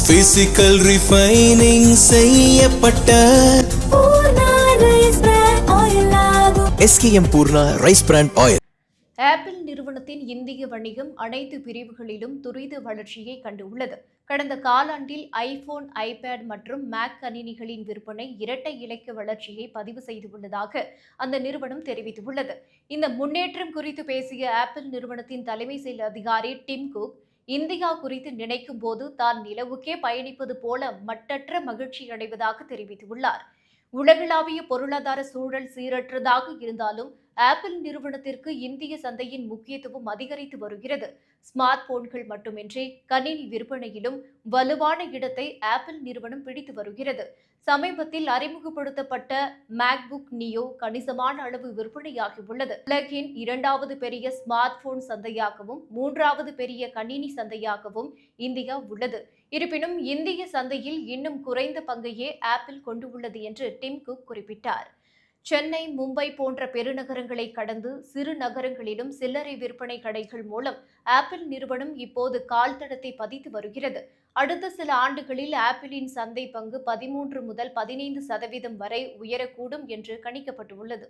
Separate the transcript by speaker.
Speaker 1: Physical refining செய்யப்பட்ட SKM Poorna rice brand oil.
Speaker 2: Apple நிறுவனத்தின் இந்திய வணிகம் அனைத்து பிரிவுகளிலும் துரித வளர்ச்சியை கண்டுள்ளது. கடந்த காலாண்டில் ஐபோன், ஐபேட் மற்றும் மேக் கணினிகளின் விற்பனை இரட்டை இலக்க வளர்ச்சியை பதிவு செய்துள்ளதாக அந்த நிறுவனம் தெரிவித்துள்ளது. இந்த முன்னேற்றம் குறித்து பேசிய ஆப்பிள் நிறுவனத்தின் தலைமை செயல் அதிகாரி டிம் குக், இந்தியா குறித்து நினைக்கும் போது தான் நிலவுக்கே பயணிப்பது போல மட்டற்ற மகிழ்ச்சி அடைவதாக தெரிவித்துள்ளார். உலகளாவிய பொருளாதார சூழல் சீரற்றதாக இருந்தாலும் ஆப்பிள் நிறுவனத்திற்கு இந்திய சந்தையின் முக்கியத்துவம் அதிகரித்து வருகிறது. ஸ்மார்ட் போன்கள் மட்டுமின்றி கணினி விற்பனையிலும் வலுவான இடத்தை ஆப்பிள் நிறுவனம் பிடித்து வருகிறது. சமீபத்தில் அறிமுகப்படுத்தப்பட்ட மேக்புக் நியோ கணிசமான அளவு விற்பனையாகியுள்ளது. உலகின் இரண்டாவது பெரிய ஸ்மார்ட் போன் சந்தையாகவும் மூன்றாவது பெரிய கணினி சந்தையாகவும் இந்தியா உள்ளது. இருப்பினும் இந்திய சந்தையில் இன்னும் குறைந்த பங்கையே ஆப்பிள் கொண்டுள்ளது என்று டிம் குக் குறிப்பிட்டார். சென்னை, மும்பை போன்ற பெருநகரங்களை கடந்து சிறு நகரங்களிலும் சில்லறை விற்பனை கடைகள் மூலம் ஆப்பிள் நிறுவனம் இப்போது கால் தடத்தை பதித்து வருகிறது. அடுத்த சில ஆண்டுகளில் ஆப்பிளின் சந்தை பங்கு 13 முதல் 15% வரை உயரக்கூடும் என்று கணிக்கப்பட்டுள்ளது.